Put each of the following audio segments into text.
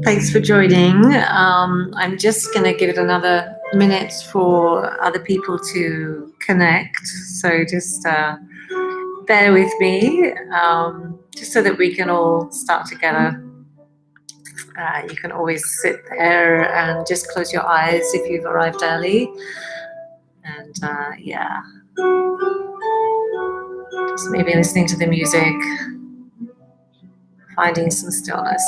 Thanks for joining. I'm just going to give it another minute for other people to connect. So just bear with me, just so that we can all start together. You can always sit there and just close your eyes if you've arrived early. And yeah, just maybe listening to the music, finding some stillness.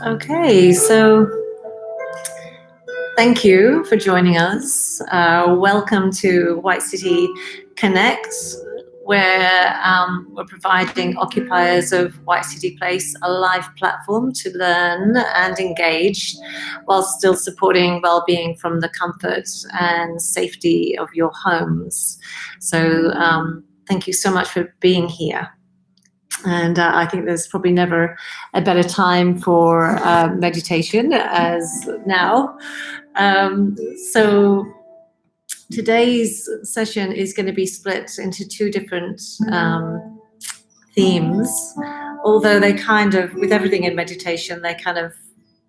Okay, so thank you for joining us. Welcome to White City Connect, where we're providing occupiers of White City Place a live platform to learn and engage while still supporting well-being from the comfort and safety of your homes. So thank you so much for being here. And I think there's probably never a better time for meditation as now. So today's session is going to be split into two different themes, although they kind of, with everything in meditation, they kind of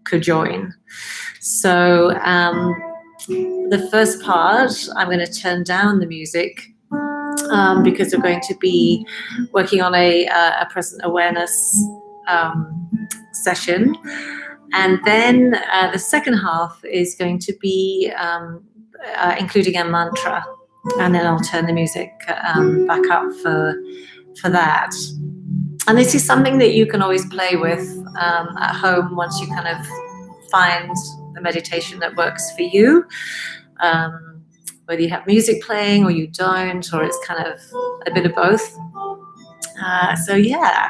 conjoin. So the first part, I'm going to turn down the music because we're going to be working on a present awareness session. And then the second half is going to be including a mantra, and then I'll turn the music back up for that. And this is something that you can always play with at home once you kind of find the meditation that works for you. Whether you have music playing or you don't, or it's kind of a bit of both. So yeah.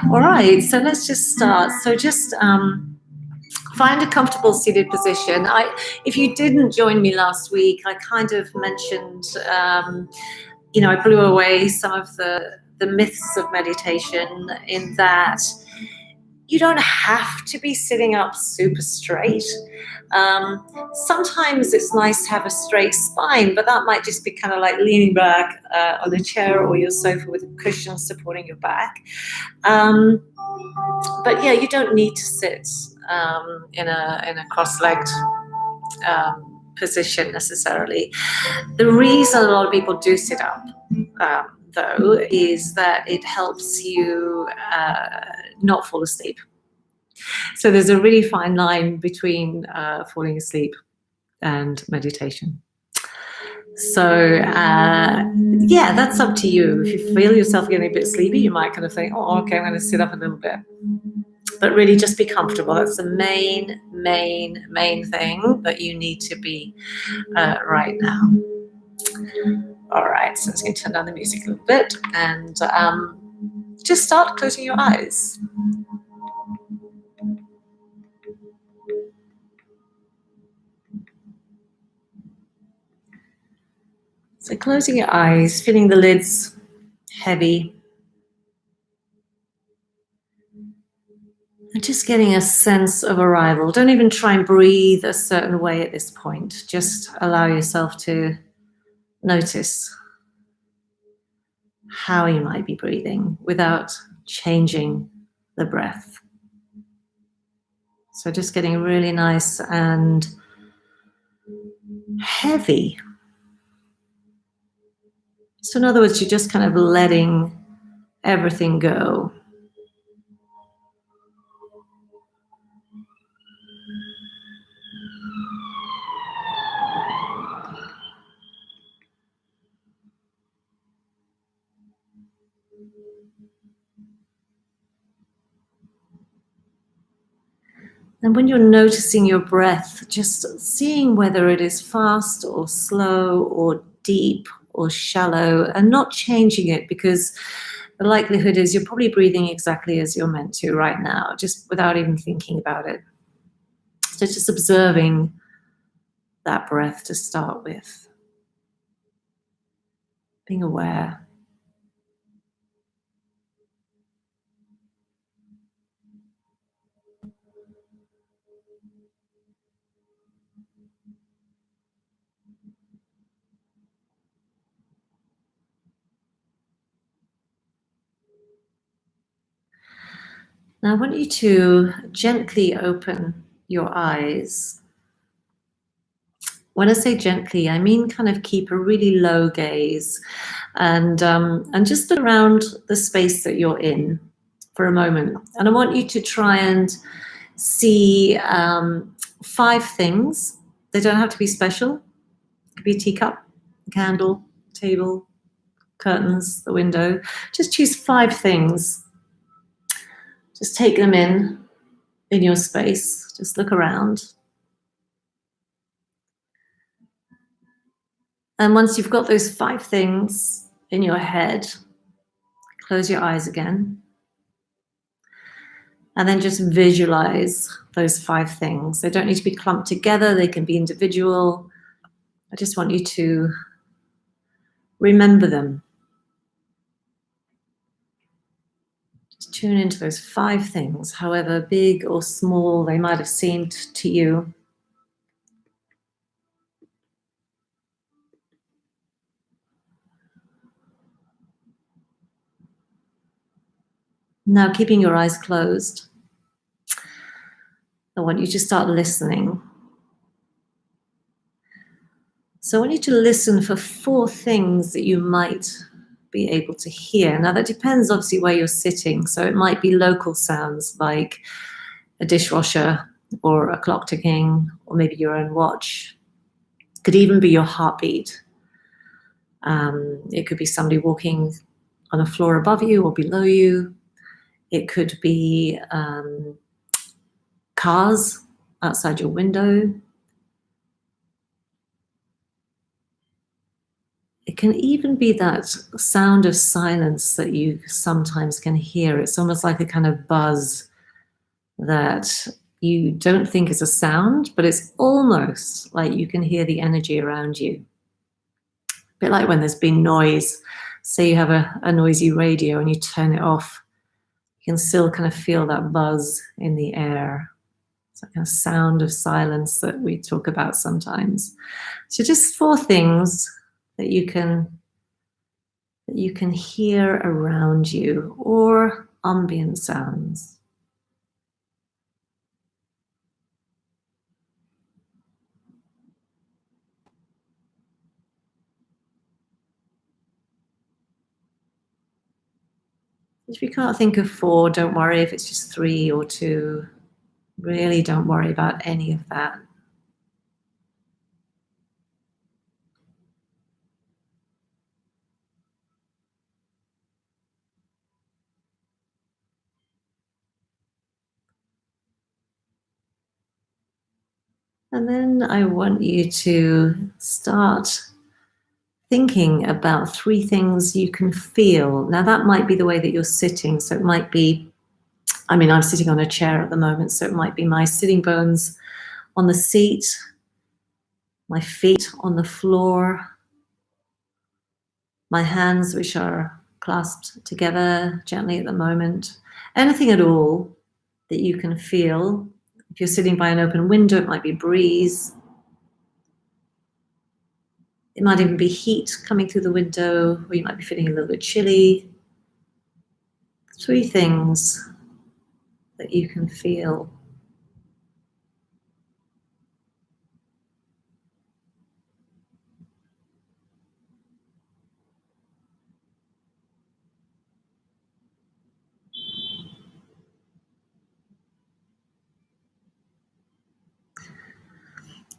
All right, so let's just start. So just find a comfortable seated position. If you didn't join me last week, I kind of mentioned, I blew away some of the myths of meditation in that you don't have to be sitting up super straight. Sometimes it's nice to have a straight spine, but that might just be kind of like leaning back on a chair or your sofa with a cushion supporting your back. But yeah, you don't need to sit in a cross-legged position necessarily. The reason a lot of people do sit up, though, is that it helps you not fall asleep. So there's a really fine line between falling asleep and meditation. So yeah, that's up to you. If you feel yourself getting a bit sleepy, you might kind of think, oh, okay, I'm going to sit up a little bit. But really just be comfortable. That's the main thing that you need to be right now. All right, so I'm just going to turn down the music a little bit and just start closing your eyes. So closing your eyes, feeling the lids heavy. And just getting a sense of arrival. Don't even try and breathe a certain way at this point. Just allow yourself to notice how you might be breathing without changing the breath. So just getting really nice and heavy. So in other words, you're just kind of letting everything go. And when you're noticing your breath, just seeing whether it is fast or slow or deep or shallow, and not changing it, because the likelihood is you're probably breathing exactly as you're meant to right now, just without even thinking about it. So just observing that breath to start with. Being aware. Now I want you to gently open your eyes. When I say gently, I mean kind of keep a really low gaze and just look around the space that you're in for a moment. And I want you to try and see 5 things. They don't have to be special. It could be a teacup, a candle, table, curtains, the window. Just choose 5 things. Just take them in your space. Just look around. And once you've got those 5 things in your head, close your eyes again. And then just visualize those 5 things. They don't need to be clumped together. They can be individual. I just want you to remember them. Just tune into those 5 things, however big or small they might have seemed to you. Now, keeping your eyes closed, I want you to start listening. So I want you to listen for 4 things that you might be able to hear. Now that depends obviously where you're sitting. So it might be local sounds like a dishwasher or a clock ticking or maybe your own watch. It could even be your heartbeat. It could be somebody walking on a floor above you or below you. It could be cars outside your window. It can even be that sound of silence that you sometimes can hear. It's almost like a kind of buzz that you don't think is a sound, but it's almost like you can hear the energy around you. A bit like when there's been noise. Say you have a noisy radio and you turn it off, you can still kind of feel that buzz in the air. It's like a sound of silence that we talk about sometimes. So just 4 things that you can hear around you, or ambient sounds. If you can't think of 4, don't worry if it's just 3 or 2. Really don't worry about any of that. And then I want you to start thinking about 3 things you can feel. Now that might be the way that you're sitting. So it might be, I'm sitting on a chair at the moment, so it might be my sitting bones on the seat, my feet on the floor, my hands which are clasped together gently at the moment. Anything at all that you can feel. If you're sitting by an open window, it might be breeze. It might even be heat coming through the window, or you might be feeling a little bit chilly. 3 things that you can feel.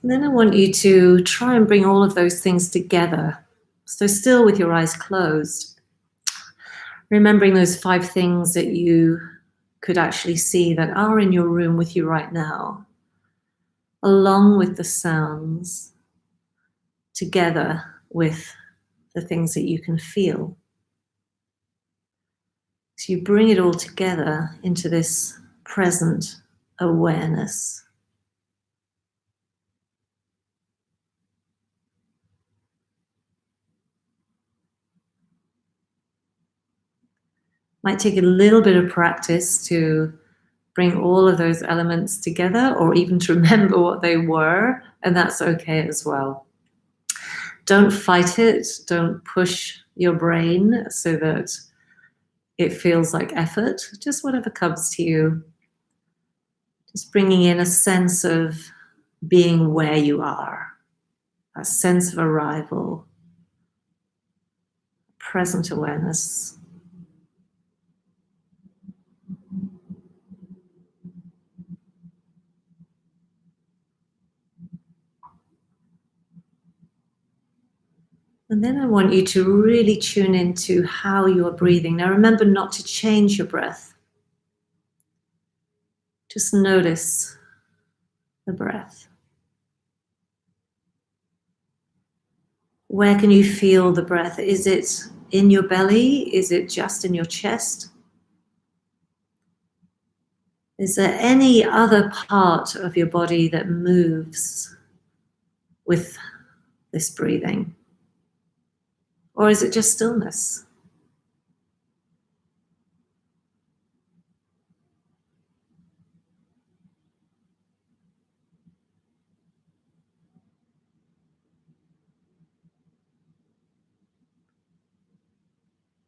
And then I want you to try and bring all of those things together. So still with your eyes closed, remembering those 5 things that you could actually see that are in your room with you right now, along with the sounds, together with the things that you can feel. So you bring it all together into this present awareness. Might take a little bit of practice to bring all of those elements together, or even to remember what they were, and that's okay as well. Don't fight it. Don't push your brain so that it feels like effort. Just whatever comes to you. Just bringing in a sense of being where you are, a sense of arrival, present awareness. And then I want you to really tune into how you are breathing. Now remember not to change your breath. Just notice the breath. Where can you feel the breath? Is it in your belly? Is it just in your chest? Is there any other part of your body that moves with this breathing? Or is it just stillness?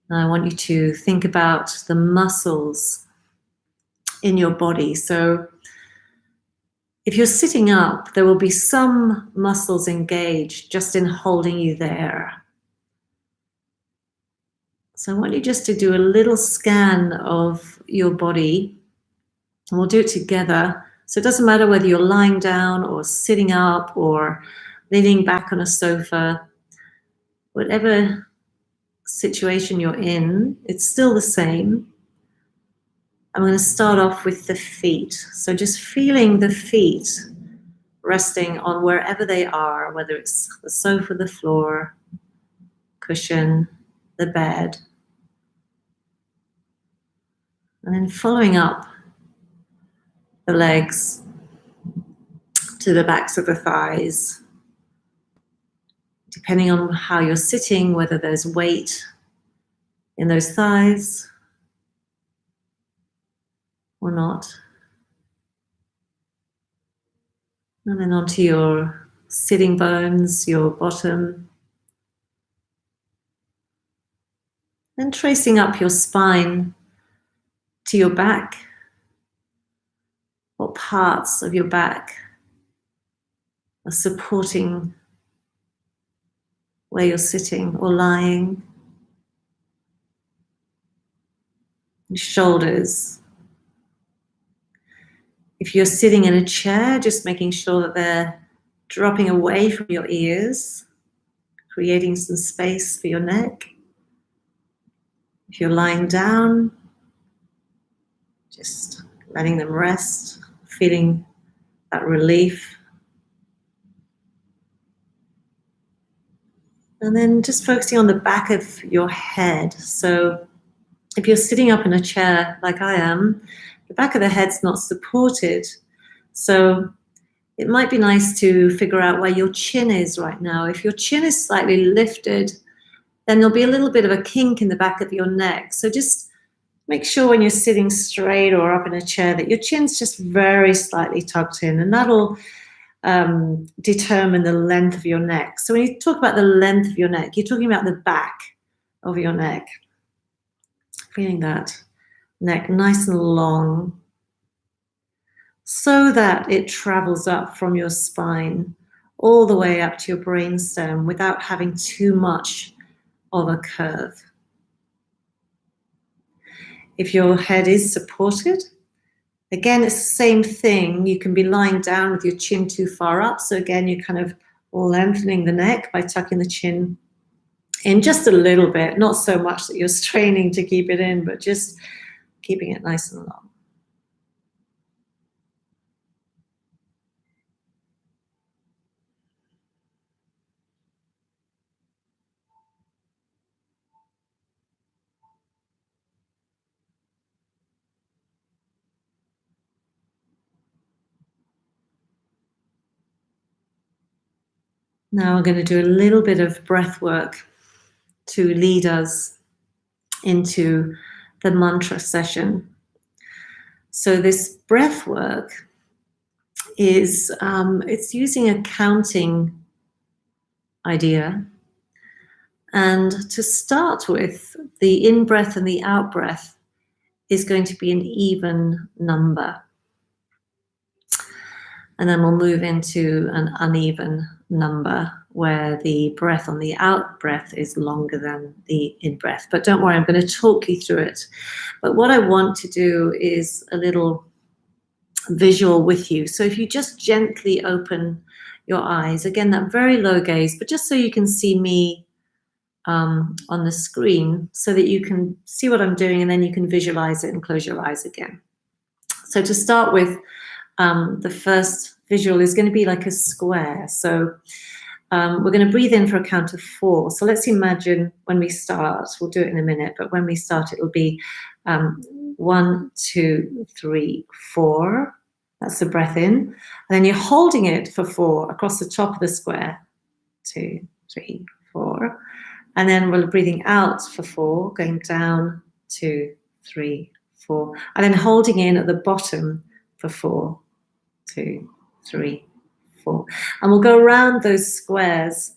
And I want you to think about the muscles in your body. So if you're sitting up, there will be some muscles engaged just in holding you there. So I want you just to do a little scan of your body, and we'll do it together. So it doesn't matter whether you're lying down or sitting up or leaning back on a sofa, whatever situation you're in, it's still the same. I'm going to start off with the feet. So just feeling the feet resting on wherever they are, whether it's the sofa, the floor, cushion, the bed. And then following up the legs to the backs of the thighs. Depending on how you're sitting, whether there's weight in those thighs or not. And then onto your sitting bones, your bottom. Then tracing up your spine to your back. What parts of your back are supporting where you're sitting or lying? Your shoulders. If you're sitting in a chair, just making sure that they're dropping away from your ears, creating some space for your neck. If you're lying down, just letting them rest, feeling that relief. And then just focusing on the back of your head. So if you're sitting up in a chair like I am, the back of the head's not supported. So it might be nice to figure out where your chin is right now. If your chin is slightly lifted, then there'll be a little bit of a kink in the back of your neck. So just make sure when you're sitting straight or up in a chair that your chin's just very slightly tucked in, and that'll determine the length of your neck. So when you talk about the length of your neck, you're talking about the back of your neck. Feeling that neck nice and long so that it travels up from your spine all the way up to your brainstem without having too much of a curve. If your head is supported, again, it's the same thing. You can be lying down with your chin too far up. So again, you're kind of lengthening the neck by tucking the chin in just a little bit, not so much that you're straining to keep it in, but just keeping it nice and long. Now we're going to do a little bit of breath work to lead us into the mantra session. So this breath work is it's using a counting idea. And to start with, the in-breath and the out-breath is going to be an even number. And then we'll move into an uneven number where the breath on the out-breath is longer than the in-breath. But don't worry, I'm going to talk you through it. But what I want to do is a little visual with you. So if you just gently open your eyes, again, that very low gaze, but just so you can see me on the screen so that you can see what I'm doing and then you can visualize it and close your eyes again. So to start with, the first visual is going to be like a square. So we're going to breathe in for a count of 4. So let's imagine when we start, we'll do it in a minute, but when we start, it'll be 1, 2, 3, 4. That's the breath in. And then you're holding it for 4 across the top of the square. 2, 3, 4. And then we're breathing out for 4, going down, 2, 3, 4. And then holding in at the bottom for 4, 2, 3, 4. And we'll go around those squares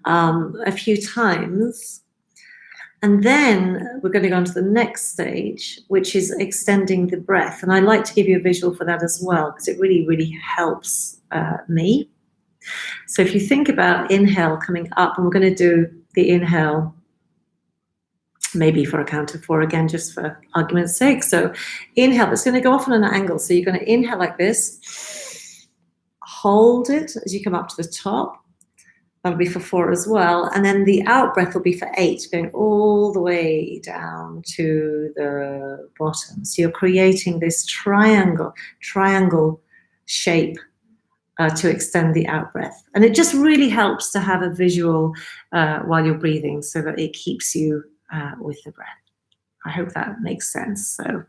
a few times. And then we're going to go on to the next stage, which is extending the breath. And I like to give you a visual for that as well, because it really, really helps me. So if you think about inhale coming up, and we're going to do the inhale maybe for a count of 4 again, just for argument's sake. So inhale, it's going to go off on an angle. So you're going to inhale like this, hold it as you come up to the top. That'll be for 4 as well. And then the out breath will be for 8, going all the way down to the bottom. So you're creating this triangle shape to extend the out breath. And it just really helps to have a visual while you're breathing so that it keeps you with the breath. I hope that makes sense. So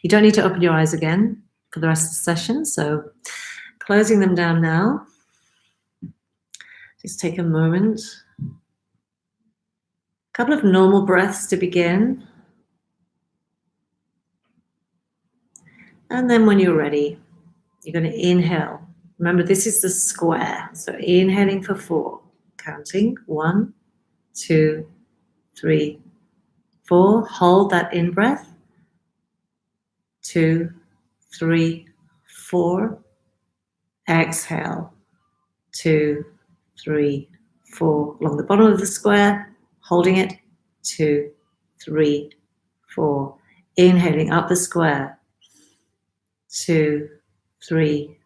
you don't need to open your eyes again for the rest of the session. So closing them down now. Just take a moment. A couple of normal breaths to begin. And then when you're ready, you're going to inhale. Remember, this is the square. So inhaling for 4, counting 1, 2, 3, 4. Hold that in breath. 2, 3, 4. Exhale. 2, 3, 4. Along the bottom of the square, holding it. 2, 3, 4. Inhaling up the square. 2, 3,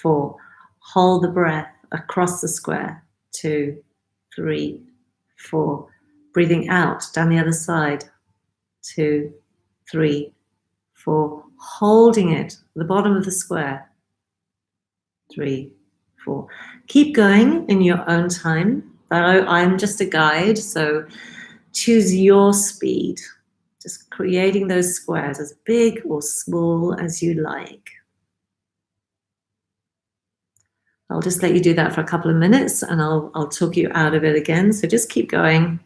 4. Hold the breath across the square. 2, 3, 4. Breathing out down the other side. 2, 3, 4. Holding it at the bottom of the square. 3, 4. Keep going in your own time. I'm just a guide, so choose your speed. Just creating those squares as big or small as you like. I'll just let you do that for a couple of minutes and I'll talk you out of it again. So just keep going.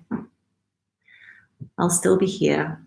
I'll still be here.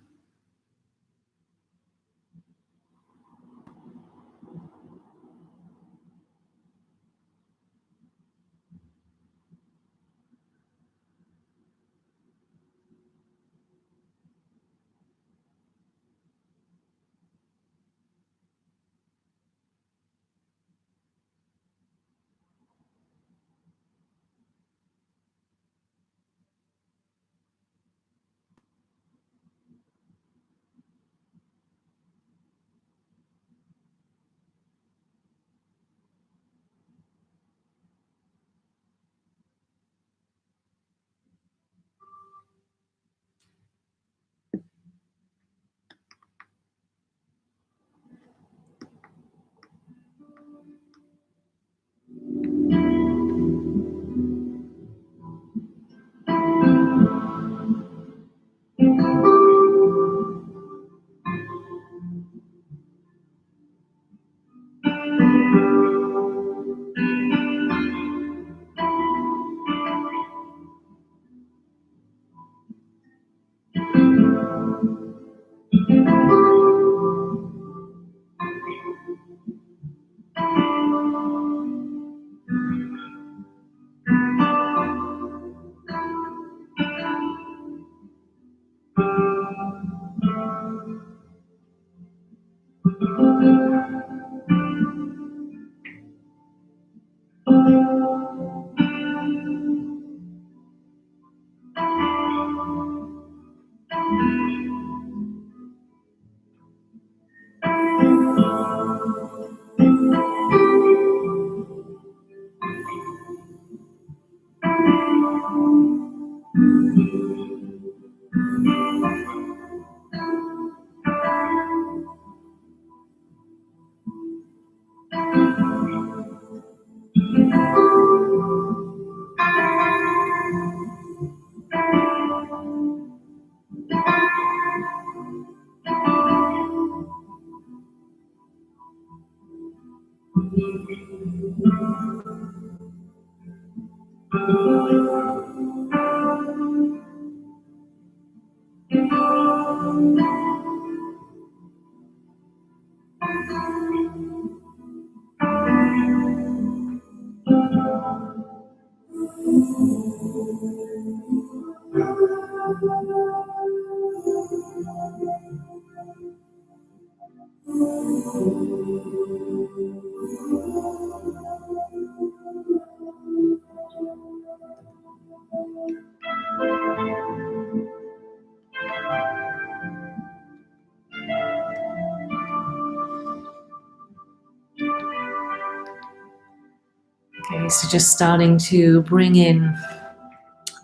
Okay, so just starting to bring in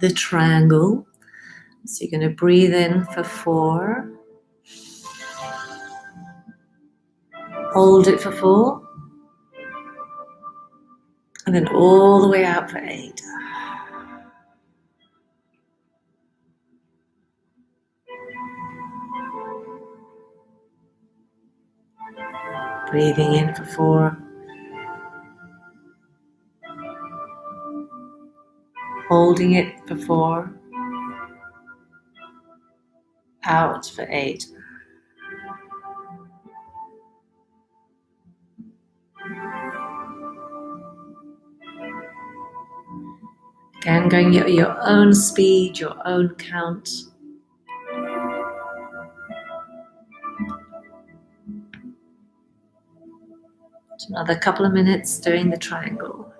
the triangle. So you're going to breathe in for 4. Hold it for 4. And then all the way out for 8. Breathing in for 4. Holding it for 4. Out for 8. Again, going at your own speed, your own count. Another couple of minutes doing the triangle.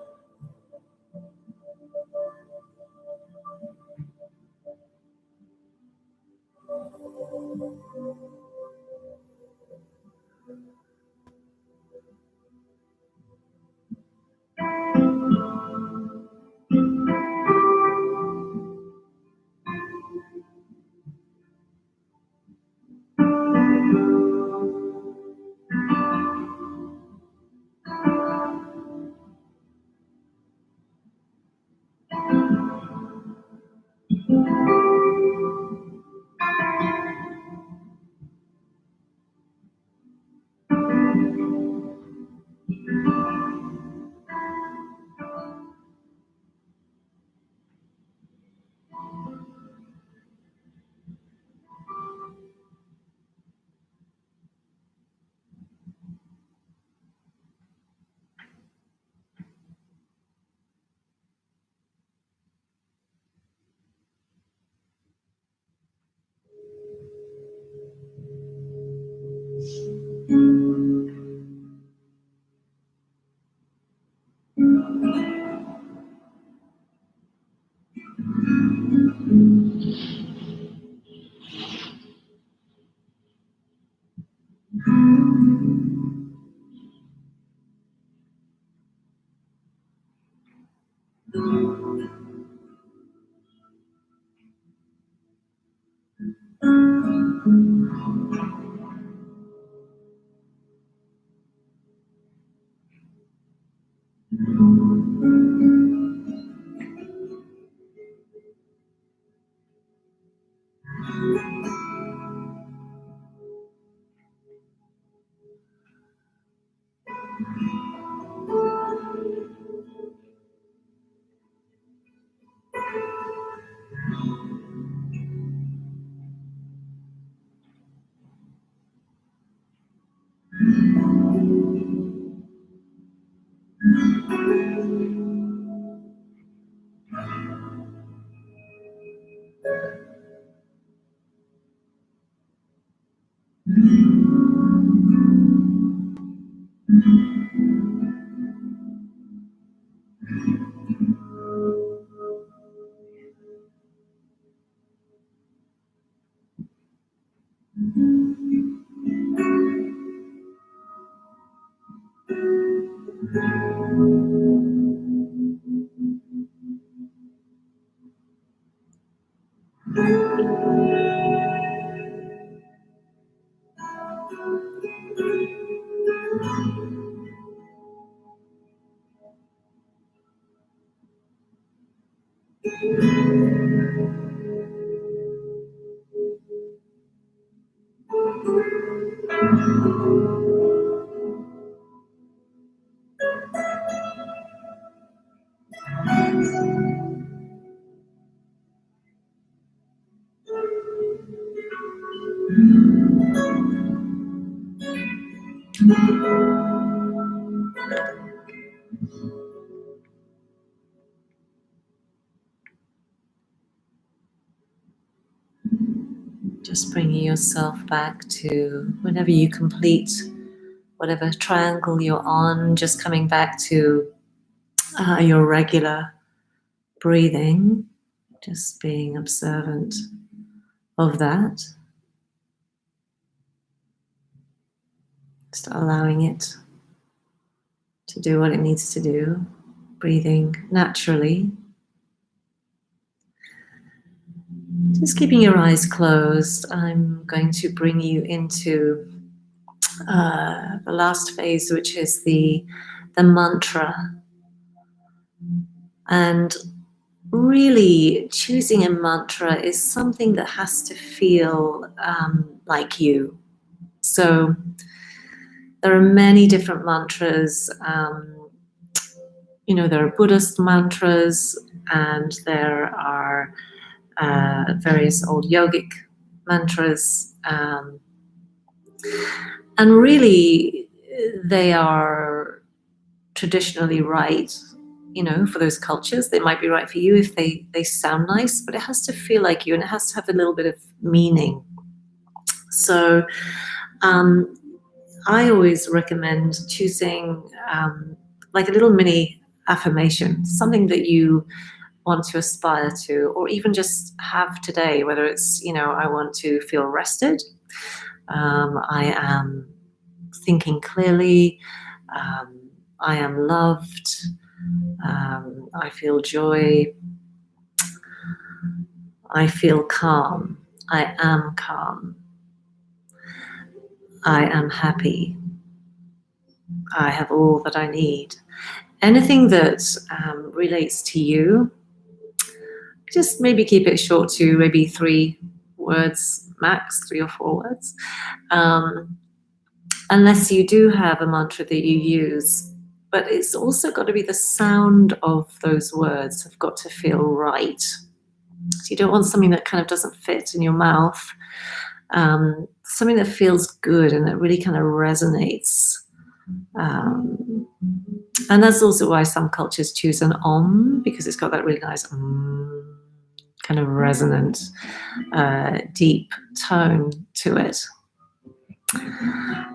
Just bringing yourself back to whenever you complete whatever triangle you're on, just coming back to your regular breathing, just being observant of that, just allowing it to do what it needs to do, breathing naturally. Just keeping your eyes closed, I'm going to bring you into the last phase, which is the mantra. And really, choosing a mantra is something that has to feel like you. So there are many different mantras. There are Buddhist mantras, and there are various old yogic mantras. And really, they are traditionally right, for those cultures. They might be right for you if they sound nice, but it has to feel like you, and it has to have a little bit of meaning. So I always recommend choosing like a little mini affirmation, something that you want to aspire to, or even just have today, whether it's, I want to feel rested, I am thinking clearly, I am loved, I feel joy, I feel calm, I am calm, I am happy, I have all that I need. Anything that relates to you, just maybe keep it short to maybe 3 words max, 3 or 4 words. Unless you do have a mantra that you use, but it's also got to be the sound of those words have got to feel right. So you don't want something that kind of doesn't fit in your mouth, something that feels good and that really kind of resonates. And that's also why some cultures choose an Om, because it's got that really nice kind of resonant, deep tone to it.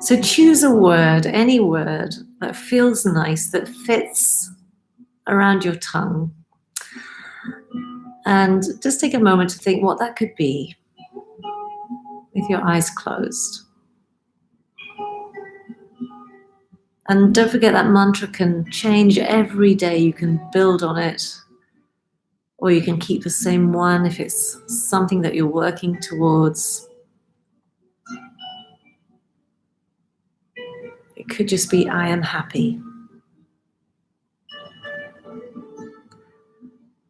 So choose a word, any word that feels nice, that fits around your tongue. And just take a moment to think what that could be with your eyes closed. And don't forget that mantra can change every day. You can build on it, or you can keep the same one if it's something that you're working towards. It could just be, I am happy.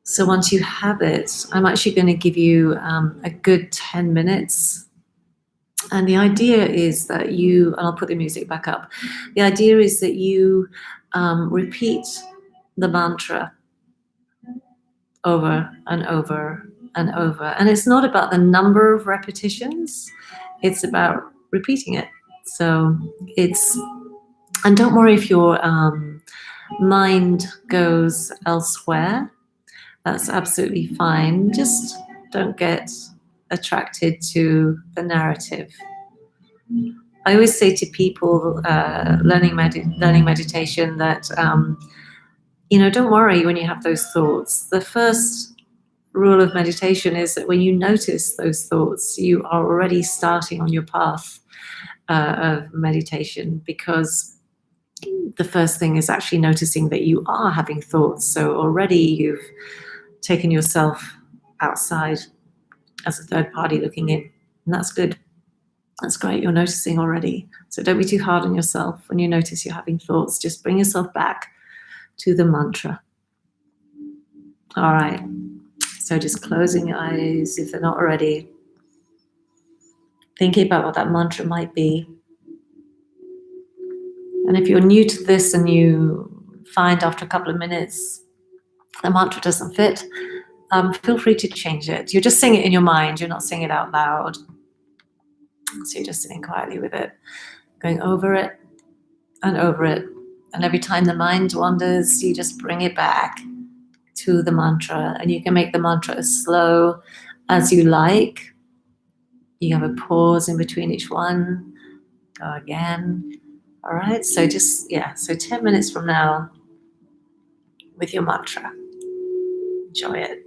So once you have it, I'm actually going to give you a good 10 minutes. And the idea is that and I'll put the music back up. The idea is that you repeat the mantra over and over and over. And it's not about the number of repetitions, it's about repeating it. So and don't worry if your mind goes elsewhere. That's absolutely fine. Just don't get attracted to the narrative. I always say to people learning meditation that, don't worry when you have those thoughts. The first rule of meditation is that when you notice those thoughts, you are already starting on your path of meditation, because the first thing is actually noticing that you are having thoughts. So already you've taken yourself outside as a third party looking in, and that's good. That's great. You're noticing already. So don't be too hard on yourself when you notice you're having thoughts. Just bring yourself back to the mantra. All right. So just closing your eyes if they're not already. Thinking about what that mantra might be. And if you're new to this and you find after a couple of minutes the mantra doesn't fit, feel free to change it. You just sing it in your mind, you're not saying it out loud. So you're just sitting quietly with it, going over it and over it. And every time the mind wanders, you just bring it back to the mantra. And you can make the mantra as slow as you like. You have a pause in between each one. Go again. All right. So so 10 minutes from now with your mantra. Enjoy it.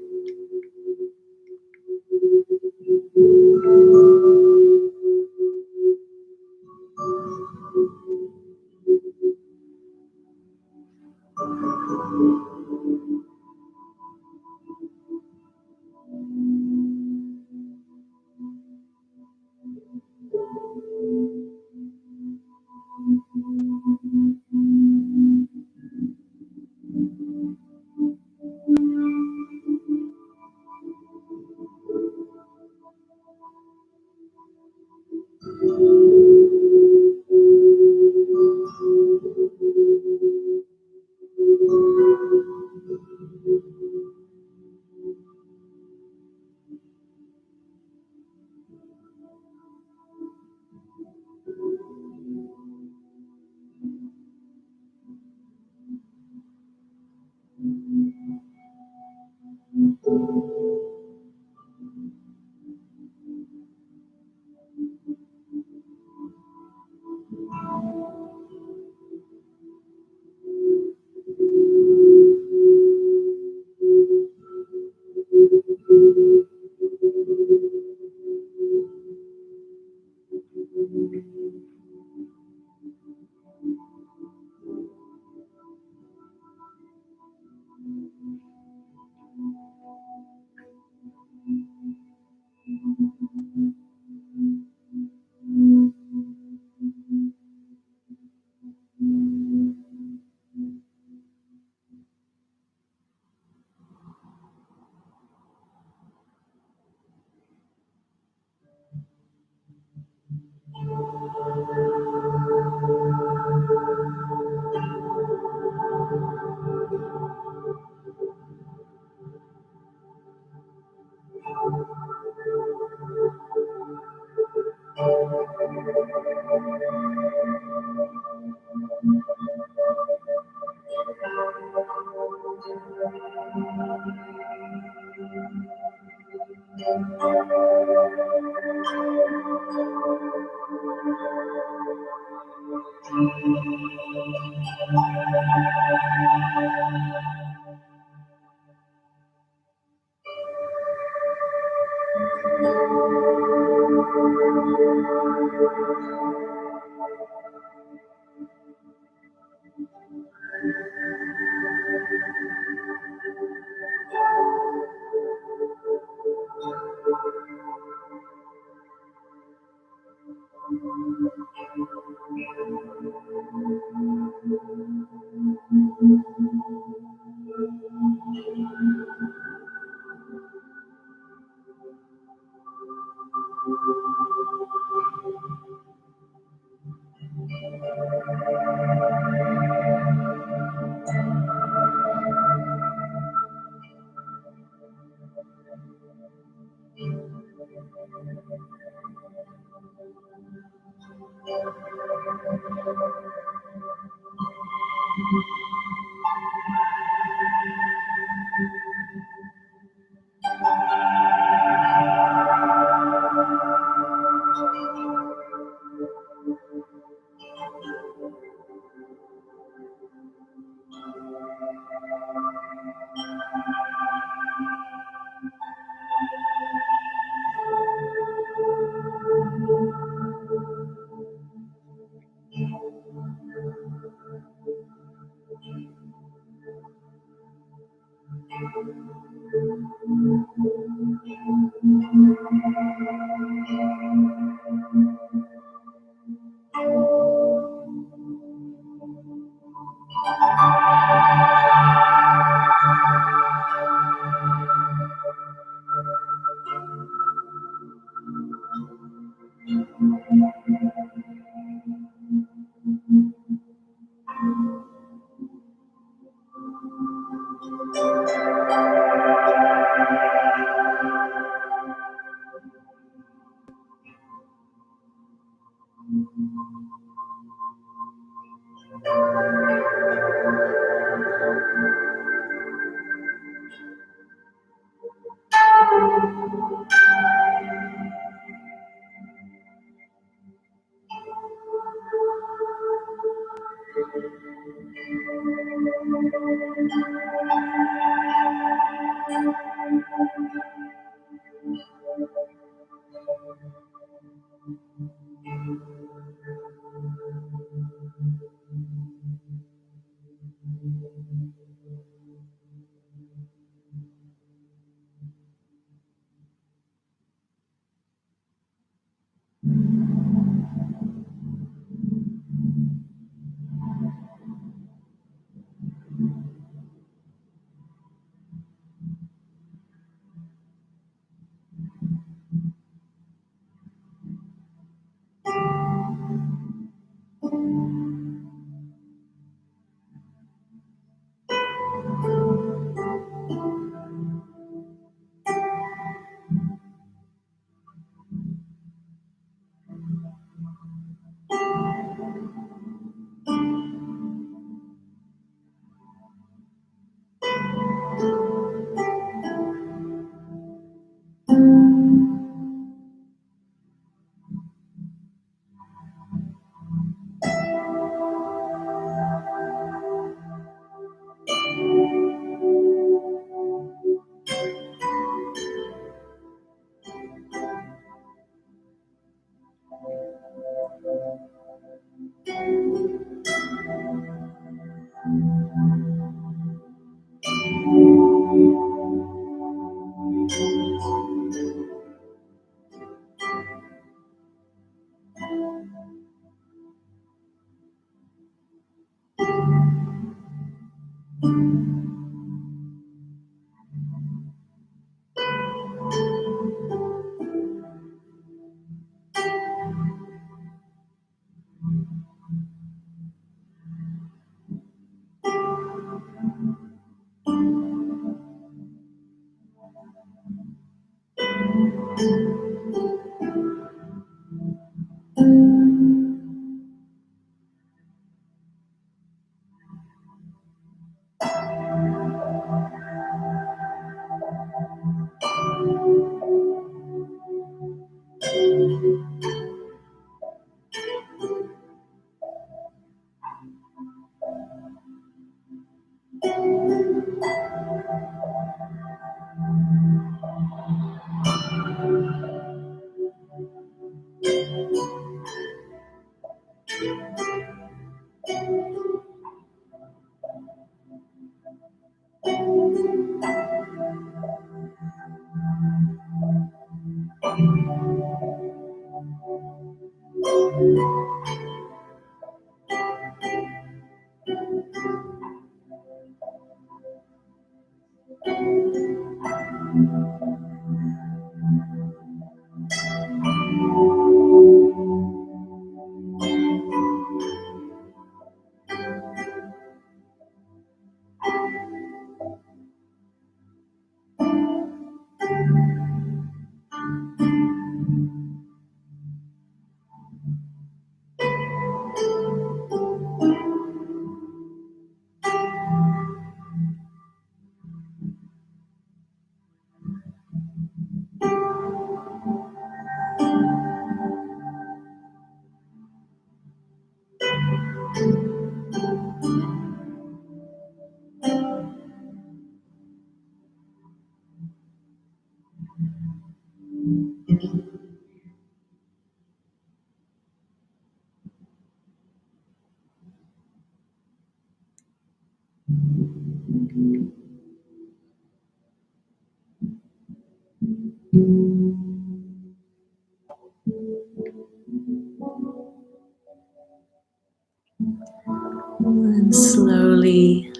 And slowly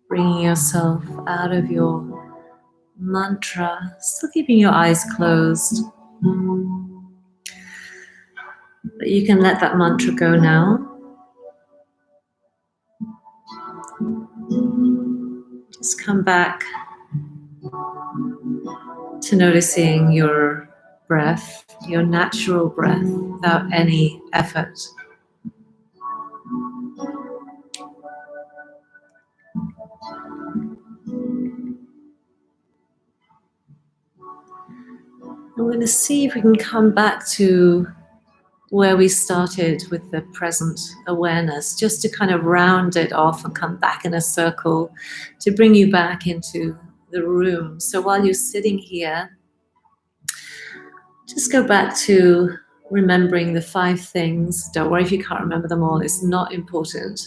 bringing yourself out of your mantra, still keeping your eyes closed. But you can let that mantra go now. Just come back to noticing your breath, your natural breath, without any effort. I'm going to see if we can come back to where we started with the present awareness, just to kind of round it off and come back in a circle to bring you back into the room. So while you're sitting here, just go back to remembering the 5 things. Don't worry if you can't remember them all, it's not important.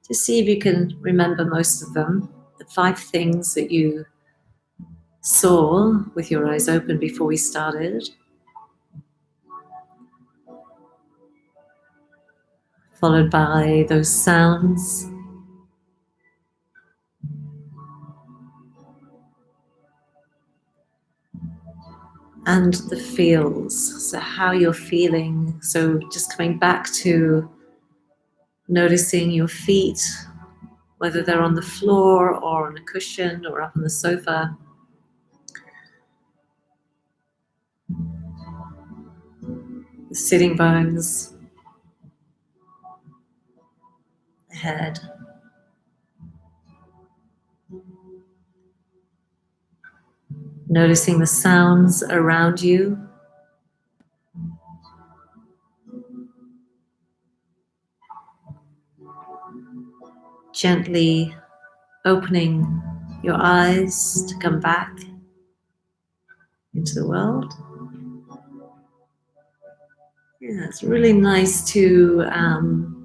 Just see if you can remember most of them. The 5 things that you saw with your eyes open before we started. Followed by those sounds. And the feels, so how you're feeling. So just coming back to noticing your feet, whether they're on the floor or on a cushion or up on the sofa. The sitting bones, the head. Noticing the sounds around you. Gently opening your eyes to come back into the world. Yeah, it's really nice to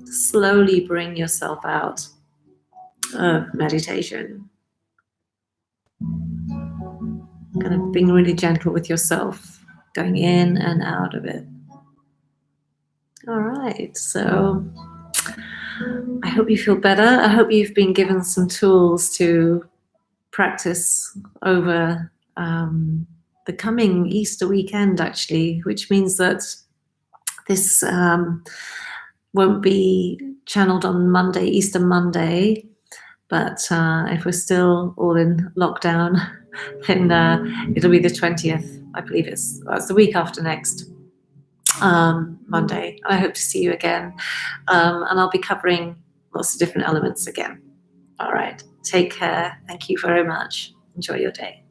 slowly bring yourself out of meditation. Kind of being really gentle with yourself, going in and out of it. All right, so I hope you feel better. I hope you've been given some tools to practice over the coming Easter weekend, actually, which means that this won't be channeled on Monday, Easter Monday, but if we're still all in lockdown, then it'll be the 20th. I believe it's the week after next Monday. I hope to see you again, and I'll be covering lots of different elements again. All right, take care. Thank you very much. Enjoy your day.